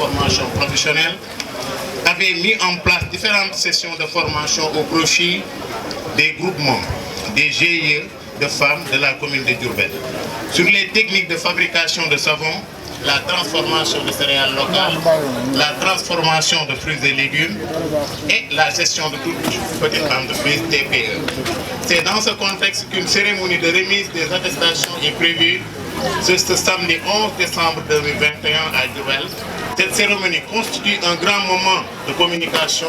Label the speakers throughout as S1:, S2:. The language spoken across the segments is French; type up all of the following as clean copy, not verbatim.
S1: Formation professionnelle avait mis en place différentes sessions de formation au profit des groupements, des GIE de femmes de la commune de Diourbel sur les techniques de fabrication de savon, la transformation de céréales locales, la transformation de fruits et légumes et la gestion de toutes petites entreprises TPE. C'est dans ce contexte qu'une cérémonie de remise des attestations est prévue ce samedi 11 décembre 2021 à Diourbel. Cette cérémonie constitue un grand moment de communication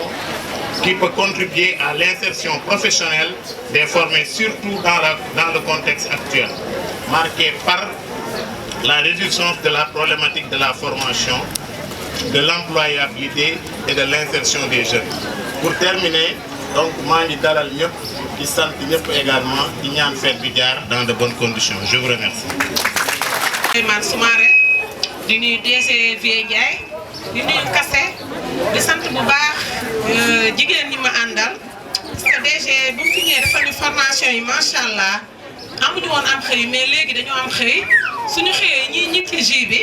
S1: qui peut contribuer à l'insertion professionnelle des formés, surtout dans le contexte actuel, marqué par la réduction de la problématique de la formation, de l'employabilité et de l'insertion des jeunes. Pour terminer, donc maa ngi dalal ñëpp di sant ñëpp également di ñaan fête bi jaar dans de bonnes conditions. Je vous remercie.
S2: Man Soumaré di nuyu DG Vieux Ndiaye di nuyu Kassé di sant bu baax jigéen ñi ma àndal parce que DG bu mu fi ñëwee dafa ñu formation yi macha allah amuñu woon am xëy mais léegi dañoo am xëy suñu xëyee ñii ñi ci jus bi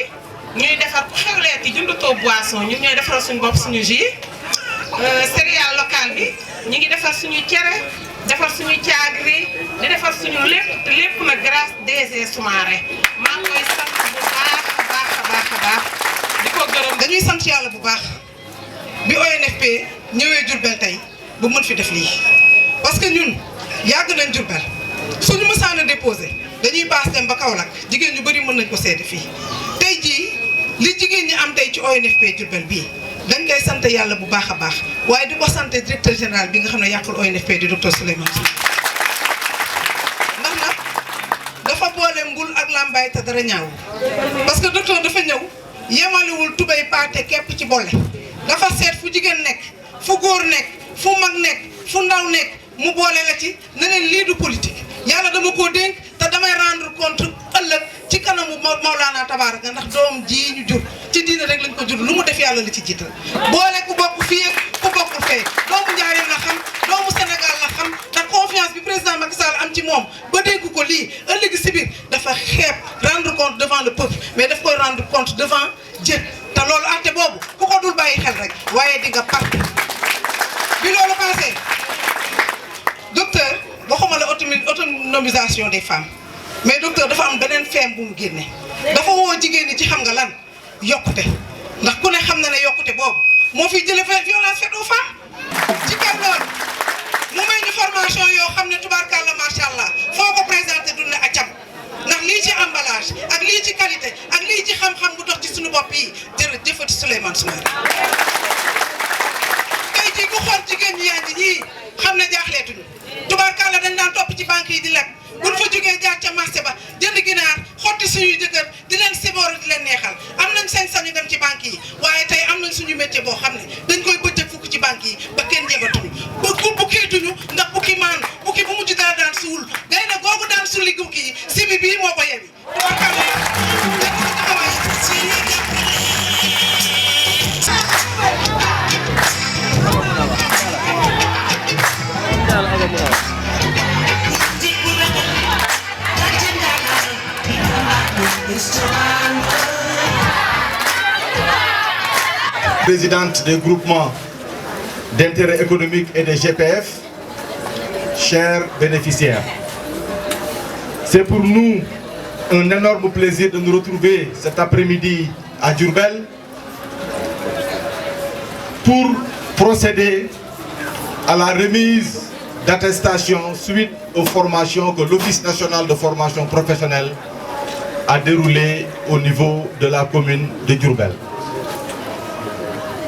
S2: ñuy defar ku xewleeti jëndutoo boisson ñun ñooy defaral suñu bopp suñu jus céréale locale bi ñu ngi defar suñu cere defar suñu caagri di defar suñu lépp nag grâce DG Soumaré maa ngi koy sant bu baax di ko gërëm.
S3: dañuy sant yàlla bu baax bi ONFP ñëwee Diourbel tey bu mën fi def lii parce que ñun yàgg nañ Diourbel suñu mësaan a déposé dañuy baas dem ba Kaolack jigéen ñu bëri mën nañ ko seede fii tey jii li jigéen ñi am tey ci ONFP Diourbel bii dañ koy sant yàlla bu baax a baax waaye di ko sant directeur général bi nga xam ne yàqul ONFP di docteur Souleymane Sy ndax nag dafa boole mbul ak làmbaay te dara ñaaw parce que docteur dafa ñëw yemalewul tubay paate képp ci boole dafa seet fu jigéen nekk fu góor nekk fu mag nekk fu ndaw nekk mu boole la ci ne leen lii du politique yàlla dama koo dénk te damay rendre compte ëllëg ci kanamu Mawlana Tabaraka ndax doom ji ñu jur ci diina rek lañ ko jur lu mu def yàlla la ci jiital boole ku bokk fii ku bokkul fee doomu Njaaréem la xam doomu Sénégal la xam ndax confiance bi président Macky Sall am ci moom ba dégg ko lii ëllëg si biir dafa xeeb rendre compte devant le peuple mais daf koy rendre compte devant Dieu te loolu àtte boobu ku ko dul bàyyi xel rek waaye di nga part bi loolu passé docteur waxuma la autonomisation des femmes mais docteur dafa am beneen feem bu mu génne dafa woo jigéen ñi ci xam nga lan yokkute ndax ku ne xam na ne yokkute boobu moo fi jëlee violence faite aux femmes ci kaw loolu mu may ñu formation yoo xam ne tubaarkàlla macha allah foo ko présenté dul ne acam ndax lii ci emballage ak lii ci qualité ak lii ci xam-xam bu dox ci suñu bopp yi jërëjëfati Souleymane Soumaré tey jii ku xool jigéen ñi yaa ngi ñii xam ne jaaxleetuñu tubaarkàlla dañ daan topp ci banque yi di lekk buñ fa jógee jaar ca marché ba jënd ginaar xotti suñuy jëkkër di leen sibooru di leen neexal am nañ sañ-sañu dem ci banque yi waaye tey am nañ suñu métier boo xam ne dañ koy bëccëg fukk ci banque yi ba kenn jebatuñu ba bukkeetuñu ndax bukki maan bukki bu mujj dara daan suul day na googu daan sulli bukki yi simi bii moo ko yewi
S4: Présidente des groupements d'intérêt économique et des GPF, chers bénéficiaires. C'est pour nous un énorme plaisir de nous retrouver cet après-midi à Diourbel pour procéder à la remise d'attestation suite aux formations que l'Office national de formation professionnelle a déroulées au niveau de la commune de Diourbel.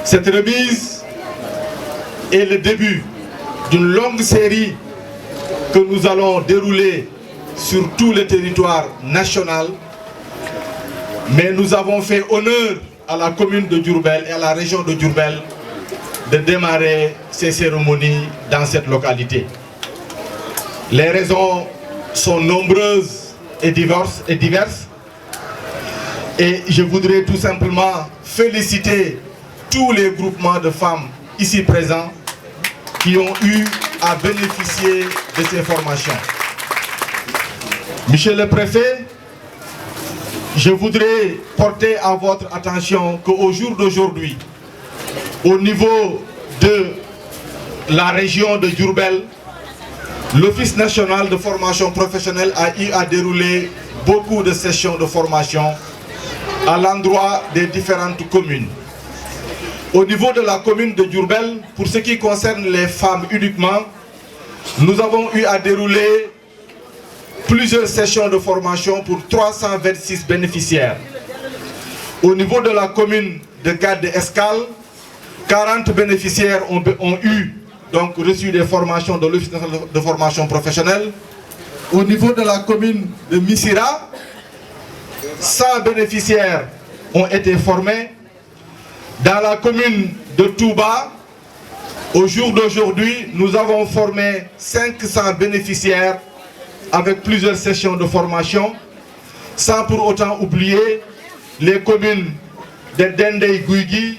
S4: Cette remise est le début d'une longue série que nous allons dérouler sur tout le territoire national, mais nous avons fait honneur à la commune de Diourbel et à la région de Diourbel de démarrer ces cérémonies dans cette localité. Les raisons sont nombreuses et diverses, et je voudrais tout simplement féliciter tous les groupements de femmes ici présents qui ont eu à bénéficier de ces formations. Monsieur le préfet, je voudrais porter à votre attention qu'au jour d'aujourd'hui, au niveau de la région de Diourbel, l'Office national de formation professionnelle a eu à dérouler beaucoup de sessions de formation à l'endroit des différentes communes. Au niveau de la commune de Diourbel, pour ce qui concerne les femmes uniquement, nous avons eu à dérouler plusieurs sessions de formation pour 326 bénéficiaires. Au niveau de la commune de Gade-Escale, 40 bénéficiaires ont eu donc reçu des formations de l'Office national de formation professionnelle. Au niveau de la commune de Missira, 100 bénéficiaires ont été formés. Dans la commune de Touba, au jour d'aujourd'hui, nous avons formé 500 bénéficiaires avec plusieurs sessions de formation, sans pour autant oublier les communes de Dendey-Guigui,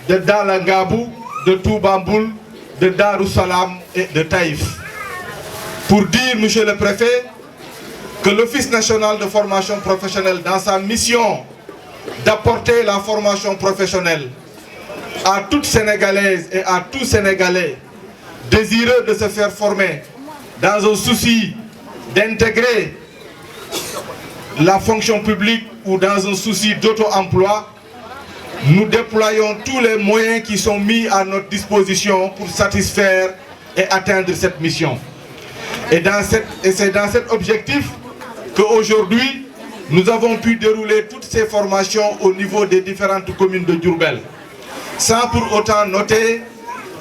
S4: de Dalangabou, de Toubamboul, de Darussalam et de Taïf. Pour dire, Monsieur le Préfet, que l'Office national de formation professionnelle, dans sa mission d'apporter la formation professionnelle à toutes Sénégalaises et à tous Sénégalais désireux de se faire former dans un souci d'intégrer la fonction publique ou dans un souci d'auto-emploi, nous déployons tous les moyens qui sont mis à notre disposition pour satisfaire et atteindre cette mission. Et c'est dans cet objectif qu'aujourd'hui, nous avons pu dérouler toutes ces formations au niveau des différentes communes de Diourbel. Sans pour autant noter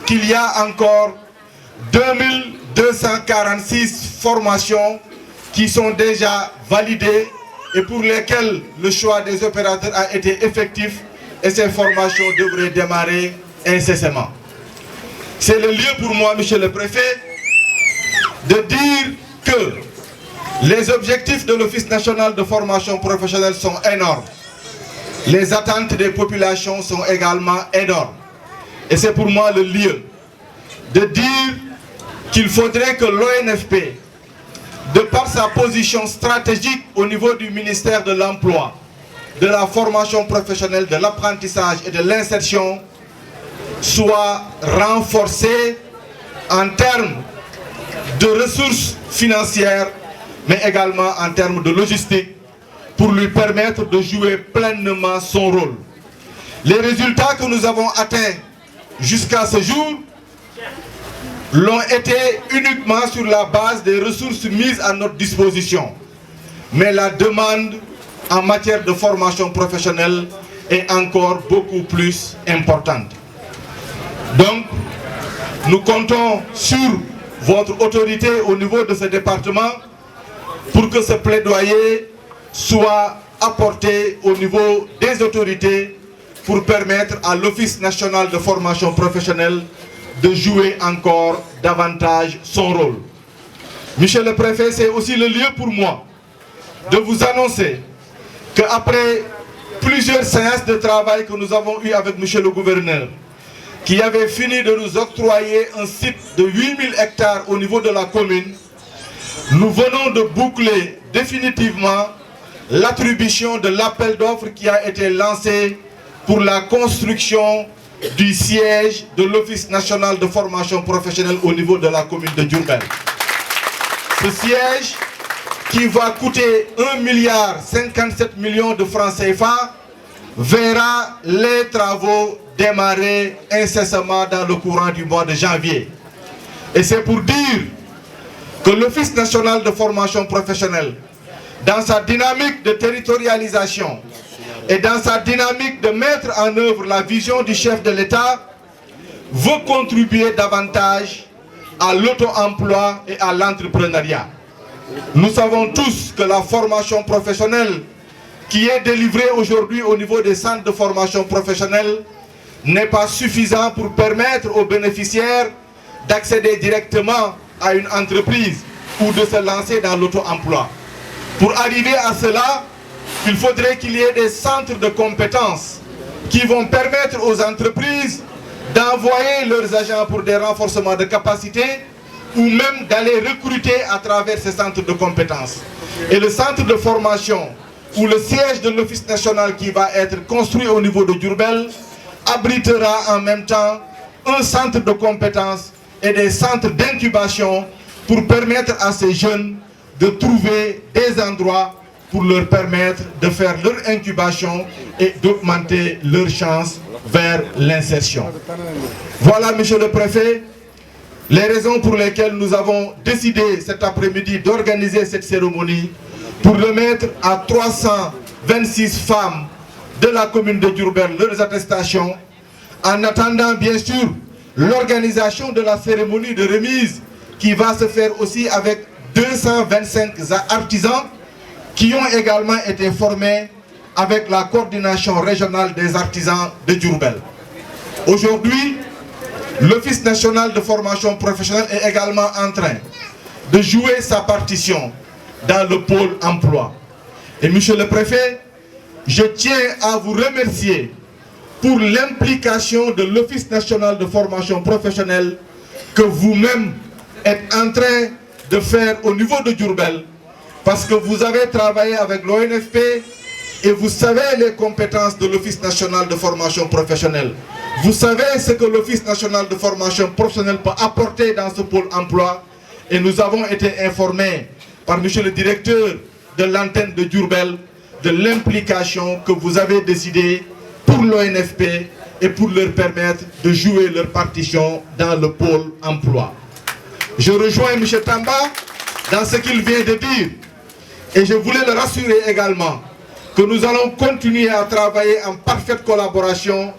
S4: qu'il y a encore 2246 formations qui sont déjà validées et pour lesquelles le choix des opérateurs a été effectif et ces formations devraient démarrer incessamment. C'est le lieu pour moi, Monsieur le Préfet, de dire que les objectifs de l'Office national de formation professionnelle sont énormes. Les attentes des populations sont également énormes. Et c'est pour moi le lieu de dire qu'il faudrait que l'ONFP, de par sa position stratégique au niveau du ministère de l'Emploi, de la formation professionnelle, de l'apprentissage et de l'insertion, soit renforcée en termes de ressources financières, mais également en termes de logistique, pour lui permettre de jouer pleinement son rôle. Les résultats que nous avons atteints jusqu'à ce jour l'ont été uniquement sur la base des ressources mises à notre disposition. Mais la demande en matière de formation professionnelle est encore beaucoup plus importante. Donc, nous comptons sur votre autorité au niveau de ce département pour que ce plaidoyer soit apporté au niveau des autorités pour permettre à l'Office national de formation professionnelle de jouer encore davantage son rôle. Monsieur le Préfet, c'est aussi le lieu pour moi de vous annoncer qu'après plusieurs séances de travail que nous avons eues avec Monsieur le Gouverneur, qui avait fini de nous octroyer un site de 8000 hectares au niveau de la commune, nous venons de boucler définitivement l'attribution de l'appel d'offres qui a été lancé pour la construction du siège de l'Office national de formation professionnelle au niveau de la commune de Diourbel. Ce siège qui va coûter 1,57 milliard de francs CFA verra les travaux démarrer incessamment dans le courant du mois de janvier. Et c'est pour dire que l'Office national de formation professionnelle, dans sa dynamique de territorialisation et dans sa dynamique de mettre en œuvre la vision du chef de l'État, veut contribuer davantage à l'auto-emploi et à l'entrepreneuriat. Nous savons tous que la formation professionnelle qui est délivrée aujourd'hui au niveau des centres de formation professionnelle n'est pas suffisant pour permettre aux bénéficiaires d'accéder directement à une entreprise ou de se lancer dans l'auto-emploi. Pour arriver à cela, il faudrait qu'il y ait des centres de compétences qui vont permettre aux entreprises d'envoyer leurs agents pour des renforcements de capacité ou même d'aller recruter à travers ces centres de compétences. Et le centre de formation où le siège de l'Office national qui va être construit au niveau de Diourbel abritera en même temps un centre de compétences et des centres d'incubation pour permettre à ces jeunes de trouver des endroits pour leur permettre de faire leur incubation et d'augmenter leurs chances vers l'insertion. Voilà, monsieur le préfet, les raisons pour lesquelles nous avons décidé cet après-midi d'organiser cette cérémonie pour remettre à 326 femmes de la commune de Diourbel leurs attestations, en attendant bien sûr l'organisation de la cérémonie de remise qui va se faire aussi avec 225 artisans qui ont également été formés avec la coordination régionale des artisans de Diourbel. Aujourd'hui, l'Office national de formation professionnelle est également en train de jouer sa partition dans le pôle emploi. Et monsieur le préfet, je tiens à vous remercier pour l'implication de l'Office national de formation professionnelle que vous-même êtes en train de faire au niveau de Diourbel, parce que vous avez travaillé avec l'ONFP et vous savez les compétences de l'Office national de formation professionnelle. Vous savez ce que l'Office national de formation professionnelle peut apporter dans ce pôle emploi, et nous avons été informés par monsieur le directeur de l'antenne de Diourbel de l'implication que vous avez décidé pour l'ONFP et pour leur permettre de jouer leur partition dans le pôle emploi. Je rejoins M. Tamba dans ce qu'il vient de dire et je voulais le rassurer également que nous allons continuer à travailler en parfaite collaboration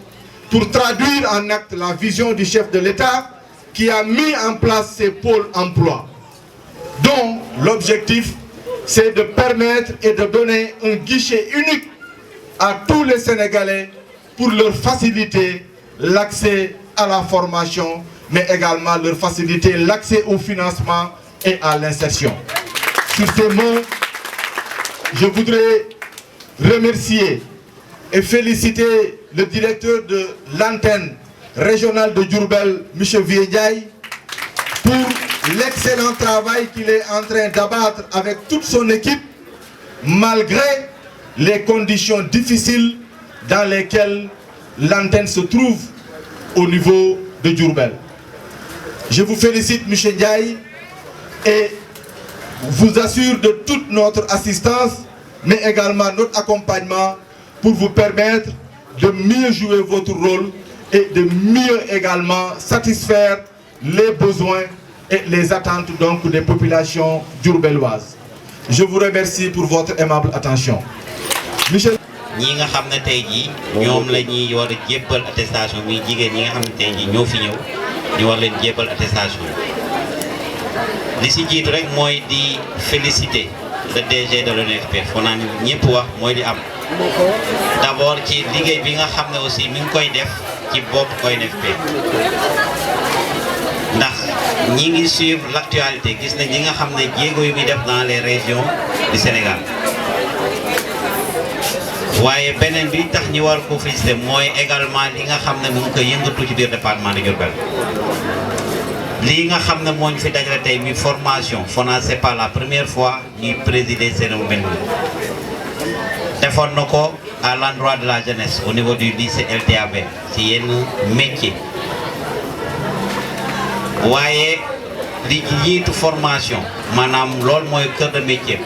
S4: pour traduire en acte la vision du chef de l'État qui a mis en place ces pôles emploi, dont l'objectif c'est de permettre et de donner un guichet unique à tous les Sénégalais pour leur faciliter l'accès à la formation, mais également leur faciliter l'accès au financement et à l'insertion. Sur ces mots, je voudrais remercier et féliciter le directeur de l'antenne régionale de Diourbel, M. Vieux-Ndiaye, pour l'excellent travail qu'il est en train d'abattre avec toute son équipe, malgré les conditions difficiles dans lesquelles l'antenne se trouve au niveau de Diourbel. Je vous félicite, M. Ndiaye, et vous assure de toute notre assistance, mais également notre accompagnement pour vous permettre de mieux jouer votre rôle et de mieux également satisfaire les besoins et les attentes donc des populations diourbelloises. Je vous remercie pour votre aimable attention. Michel.
S5: ñi nga xam ne tey jii ñoom la ñuy war a jébbal attestation muy jigéen ñi nga xam ne tey jii ñoo fi ñëw ñu war leen jébbal attestation li si jiitu rek mooy di féliciter le DG de l'ONFP foo naa ni ñëpp wax mooy di am d'abord ci liggéey bi nga xam ne aussi mi ngi koy def ci bopp ONFP ndax ñi ngi suivre l'actualité gis nañ ñi nga xam ne jéego yu muy def dans les régions du Sénégal waaye beneen bi tax ñi war ko féliciter mooy également li nga xam ne mu ngi koy yëngatu ci biir département de Diourbel lii nga xam ne moo ñu fi dajale tey mi formation FONA c'est pas la première fois ñuy présider cérémonie defoon na ko à l'endroit de la jeunesse au niveau du lycée LTAB ci yenn métier waaye li jiitu formation maanaam loolu mooy cœur de métier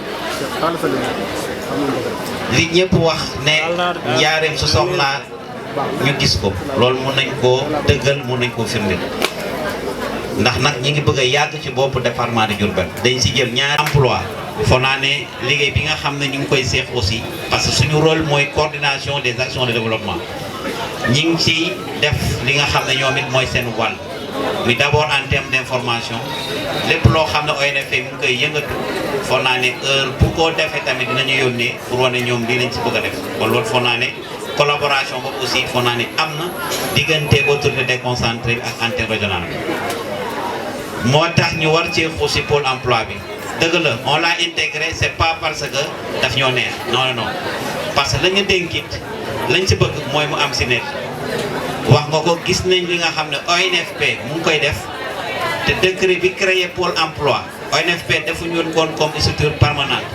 S5: li ñëpp wax ne njaareem su soxlaa ñu gis ko loolu mun nañ koo dëggal mun nañ koo firndeel ndax nag ñi ngi bëgg a yàgg ci boppu département de Diourbel dañ si jël ñaari emploi foo naa ne liggéey bi nga xam ne ñu ngi koy seex aussi parce que suñu rôle mooy coordination des actions de développement ñi ngi ci def li nga xam ne ñoom it mooy seen wàll mais d'abord en termes d'information lépp loo xam ne ONFP mi ngi koy yëngatu foo naa ne heure bu ko defee tamit dinañu yónnee pour wane ñoom lii lañ ci bëgg a def kon loolu foo naa ne collaboration boobu aussi foo naa ne am na diggante autorité déconcentrée bi ak interrégionale bi moo tax ñu war cee xuusi pôle emploi bi dëgg la on l'a intégré c'est pas parce que daf ñoo neex non non parce que lañu dénkit lañ ci bëgg mooy mu am synergie wax nga ko gis nañ li nga xam ne ONFP mu ngi koy def te décret bi créé pôle emploi ONFP defuñu woon comme structure permanente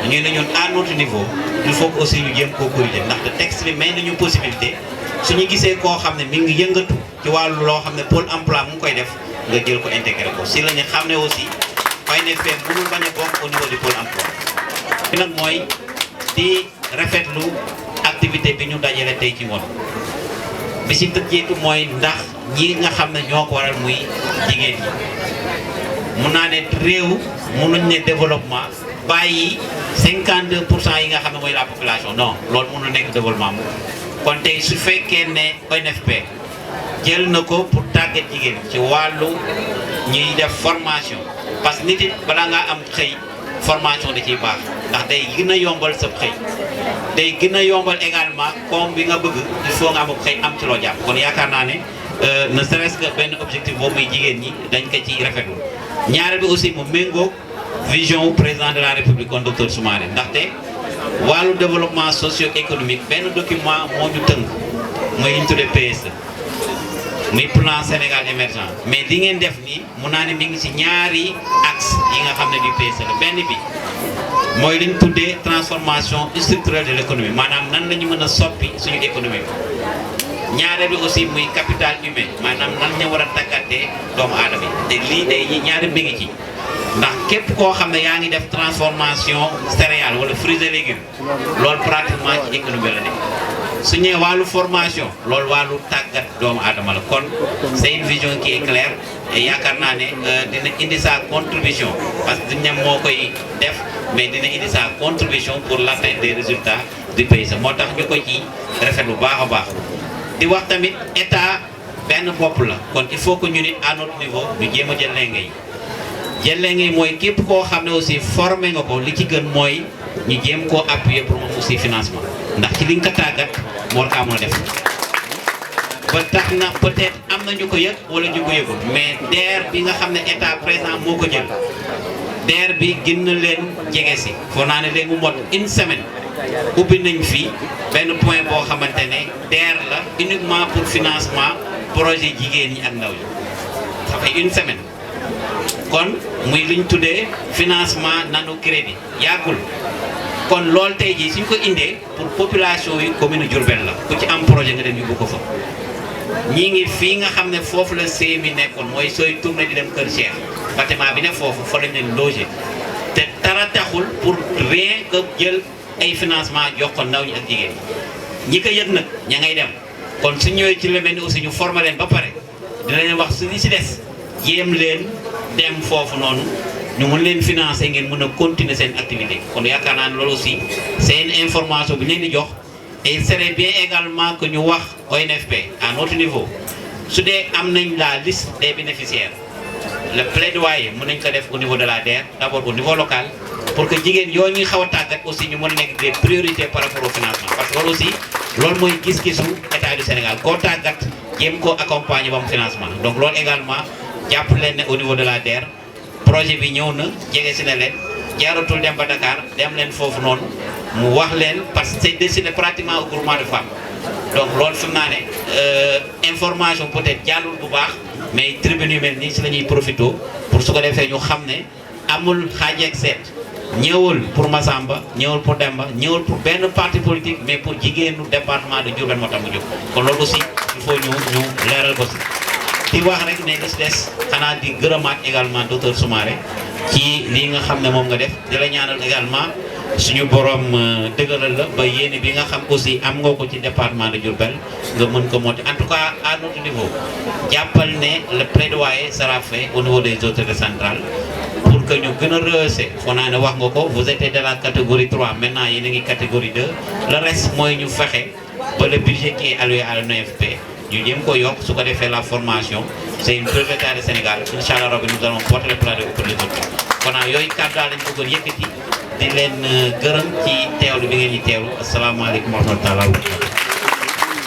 S5: ñu ne ñun à notre niveau il faut que aussi ñu jéem koo corriger ndaxte texte bi may nañu possibilité suñu gisee koo xam ne mi ngi yëngatu ci wàllu loo xam ne pôle emploi mu ngi koy def nga jël ko intégré ko si la ñu xam ne aussi ONFP mënul bañ a bokk au niveau du pôle emploi bi nag mooy di rafetlu activité bi ñu dajale tey ci ngoon bi si tëjjeetu mooy ndax ñi nga xam ne ñoo ko waral muy jigéen ñi mun naa ne réew mënuñ ne développement bàyyi 52% yi nga xam ne mooy la population non loolu mënul nekk développement kon tey su fekkee ne ONFP jël na ko pour tàggat jigéen ci wàllu ñuy def formation parce que nit it balaa ngaa am xëy formation da ciy baax ndax day gën a yombal sa xëy day gën a yombal également comme bi nga bëgg il faut nga am xëy am ci loo jàpp kon yaakaar naa ne ne serait-ce que benn objectif boobu muy jigéen ñi dañ ko ci rafetlu ñaareel bi aussi mu méngoo vision wu président de la république kon docteur Soumaré ndaxte wàllu développement socio-économique benn document moo ñu tënk mooy li ñu tuddee PSE muy plan Sénégal émergent mais li ngeen def nii mun naa ne mi ngi ci ñaari axe yi nga xam ne du PSE la benn bi mooy li ñu tuddee transformation structurelle de l'économie maanaam nan la ñu mën a soppi suñu économie bi ñaareel bi aussi muy capital humain maanaam nan ñu war a tàggatee doomu aadama yi te lii day ñaari mi ngi ci ndax képp koo xam ne yaa ngi def transformation céréales wala fruits et légumes loolu pratiquement ci économie la nekk su ñëwee wàllu formation loolu wàllu tàggat doomu aadama la kon c'est une vision qui est claire et yaakaar naa ne dina indi sa contribution parce que duñ moo koy def mais dina indi sa contribution pour l'atteinte des résultats du pays moo tax ñu ko ci rafet bu baax a baax di wax tamit état benn bopp la kon il faut que ñu nit à notre niveau ñu jéem a jël lenge yi jël lenge yi mooy képp koo xam ne aussi formé nga ko li ci gën mooy ñu jéem koo appuyer pour moom aussi financement ndax ci li nga ko tàggat moo kaa mën a def ba tax na peut-être am na ñu ko yëg wala ñu ko yëgul mais DER bi nga xam ne état présent moo ko jël DER bi gën na leen jege si foo naa ne léegi mu mot une semaine ubbi nañ fi benn point boo xamante ne DER la uniquement pour financement projet jigéen ñi ak ndaw yi ça fait une semaine kon muy lu ñu tuddee financement nano crédit yàggul kon loolu tey jii suñ ko indee pour population yi commune Diourbel la ku ci am projet nga dem yóbbu ko fa ñii ngi fii nga xam ne foofu la CMI nekkoon mooy sooy tourné di dem Kër Cheikh bâtiment bi ne foofu fa lañ leen logé te dara taxul pour rien que jël ay financement jox ko ndaw ñi ak jigéen ñi ko yëg nag ña ngay dem kon su ñëwee ci lu mel ni aussi ñu former leen ba pare dina leen wax su li si des jéem leen dem foofu noonu ñu mën leen financer ngeen mën a continuer seen activité kon yaakaar naa ne loolu aussi c'est une information bi ñu leen di jox et il serait bien également que ñu wax ONFP à notre niveau su dee am nañ la liste des bénéficiaires le plaidoyer mën nañ ko def au niveau de la DER d'abord au niveau local pour que jigéen yooyu ñuy xaw a tàggat aussi ñu mën a nekk des priorités par rapport au financement parce que loolu aussi loolu mooy gis-gisu état du Sénégal koo tàggat jéem koo accompagner ba mu financement donc loolu également jàpp leen ne au niveau de la DER projet bi ñëw na jege si na leen jaaratul dem ba Dakar dem leen foofu noonu mu wax leen parce que c'est destiné pratiquement au groupement de femmes donc loolu fi mu naa ne information peut-être jàllul bu baax mais tribune yu mel nii si la ñuy profité pour su ko defee ñu xam ne amul xaaj ak seet ñëwul pour Massamba ñëwul pour Demba ñëwul pour benn parti politique mais pour jigéenu département de Diourbel moo tax mu jóg kon loolu aussi il faut ñu leeral ko si di wax rek ne des xanaa di gërëmaat également docteur Soumaré ci lii nga xam ne moom nga def di la ñaanal également suñu borom dëgëral la ba yéene bi nga xam aussi am nga ko ci département de Diourbel nga mën ko monter en tout cas à notre niveau jàppal ne le plaidoyer sera fait au niveau des autorités centrales pour que ñu gën a rehausser foo naa ne wax nga ko vous étiez de la catégorie 3 maintenant yéen a ngi catégorie 2 le reste mooy ñu fexe ba le budget qui est alloué à l'ONFP ñu jéem ko yokk su ko defee la formation c'est une priorité du Sénégal incha allah rabbi nous allons porter le plaidoyer pour les autres kon yooyu kàddu daal lañ bëggoon yëkkati di leen gërëm ci teewlu bi ngeen ñi teewlu asalaamaaleykum wa rahmatulah.